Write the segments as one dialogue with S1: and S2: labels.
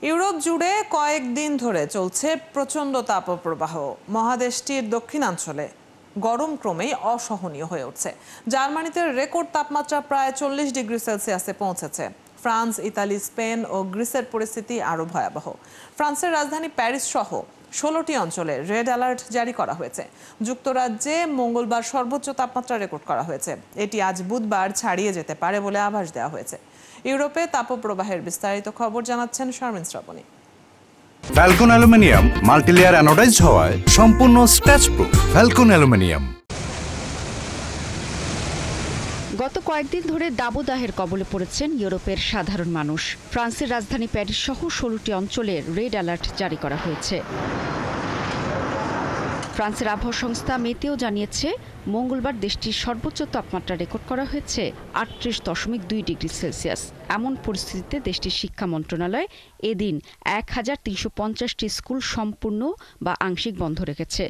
S1: Europe জুড়ে কয়েকদিন ধরে চলছে প্রচণ্ড তাপপ্রবাহ। মহাদেশটির দক্ষিণাঞ্চলে গরম ক্রমেই অসহনীয় হয়ে উঠছে। জার্মানিতে রেকর্ড তাপমাত্রা প্রায় 40 ডিগ্রি সেলসিয়াসে পৌঁছেছে। ফ্রান্স, ইতালি, স্পেন ও গ্রিসের পরিস্থিতি আরও ভয়াবহ। ফ্রান্সের রাজধানী প্যারিস সহ 16টি অঞ্চলে রেড অ্যালার্ট জারি করা হয়েছে। যুক্তরাজ্যে মঙ্গলবার সর্বোচ্চ তাপমাত্রা রেকর্ড করা হয়েছে। এটি আজ বুধবার ছাড়িয়ে যেতে পারে বলে আভাস দেওয়া হয়েছে। ইউরোপে তাপপ্রবাহের বিস্তারিত খবর জানাচ্ছেন Sharmin Srabani.
S2: Falcon aluminium multilayer anodized হওয়ায় সম্পূর্ণ স্ক্র্যাচ প্রুফ। Falcon aluminium.
S3: গত কয়েকদিন ধরে দাবদাহের কবলে পড়েছেন ইউরোপের সাধারণ মানুষ। ফ্রান্সের রাজধানী প্যারিস সহ 16টি অঞ্চলে রেড অ্যালার্ট জারি করা হয়েছে। ফ্রান্সের আবহাওয়া সংস্থা মেতেও জানিয়েছে, মঙ্গলবার দেশটির সর্বোচ্চ তাপমাত্রা রেকর্ড করা হয়েছে 38.2 ডিগ্রি সেলসিয়াস। এমন পরিস্থিতিতে দেশটির শিক্ষা মন্ত্রণালয় এদিন 1350টি স্কুল সম্পূর্ণ বা আংশিক বন্ধ রেখেছে।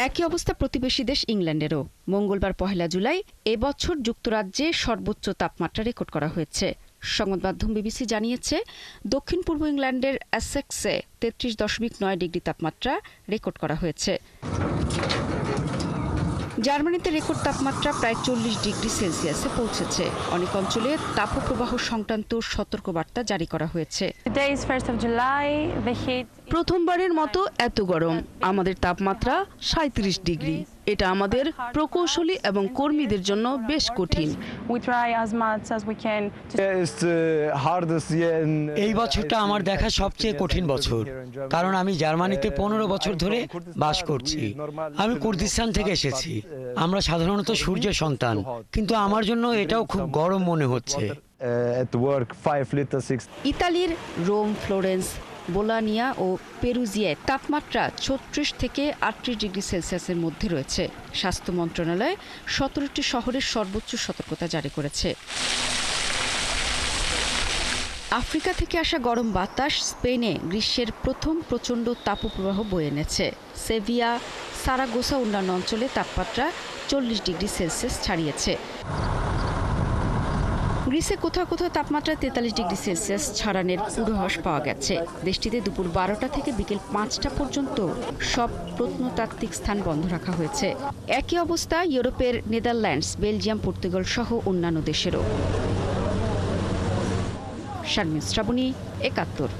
S3: একই অবস্থা প্রতিবেশী দেশ ইংল্যান্ডেরও। মঙ্গলবার 1 জুলাই এবছর যুক্তরাজ্যে সর্বোচ্চ তাপমাত্রা রেকর্ড করা হয়েছে। সংবাদ মাধ্যম বিবিসি জানিয়েছে, দক্ষিণ পূর্ব ইংল্যান্ডের এসেক্সে 33.9 ডিগ্রি তাপমাত্রা রেকর্ড করা হয়েছে। জার্মানিতে রেকর্ড তাপমাত্রা প্রায় 40 ডিগ্রি সেলসিয়াসে পৌঁছেছে। অনেক অঞ্চলে তাপপ্রবাহ সংক্রান্ত সতর্কবার্তা জারি করা হয়েছে।
S4: প্রথমবারের মতো এত গরম। আমাদের তাপমাত্রা 37 ডিগ্রি। এটা আমাদের প্রকৌশলী এবং কর্মীদের জন্য বেশ কঠিন।
S5: এই বছরটা আমার দেখা সবচেয়ে কঠিন বছর, কারণ আমি জার্মানিতে 15 বছর ধরে বাস করছি। আমি কুর্দিস্তান থেকে এসেছি। আমরা সাধারণত সূর্যের সন্তান, কিন্তু আমার জন্য এটাও খুব গরম মনে হচ্ছে।
S3: ইতালির রোম, ফ্লোরেন্স, বোলোনিয়া ও পেরুজিয়ায় তাপমাত্রা 36 থেকে 38 ডিগ্রি সেলসিয়াসের মধ্যে রয়েছে। স্বাস্থ্য মন্ত্রণালয় 17টি শহরের সর্বোচ্চ সতর্কতা জারি করেছে। আফ্রিকা থেকে আসা গরম বাতাস স্পেনে গ্রীষ্মের প্রথম প্রচণ্ড তাপপ্রবাহ বয়ে এনেছে। সেভিয়া, সারাগোসা অন্যান্য অঞ্চলে তাপমাত্রা 40 ডিগ্রি সেলসিয়াস ছাড়িয়েছে। গ্রিসে কোথাও কোথাও তাপমাত্রা 43 ডিগ্রি সেলসিয়াস ছাড়ানোর পূর্বাভাস পাওয়া গেছে। দেশটিতে দুপুর 12টা থেকে বিকেল 5টা পর্যন্ত সব প্রত্নতাত্ত্বিক স্থান বন্ধ রাখা হয়েছে। একই অবস্থা ইউরোপের নেদারল্যান্ডস, বেলজিয়াম, পর্তুগাল সহ অন্যান্য দেশেরও। শারমিন শ্রাবণী, 71।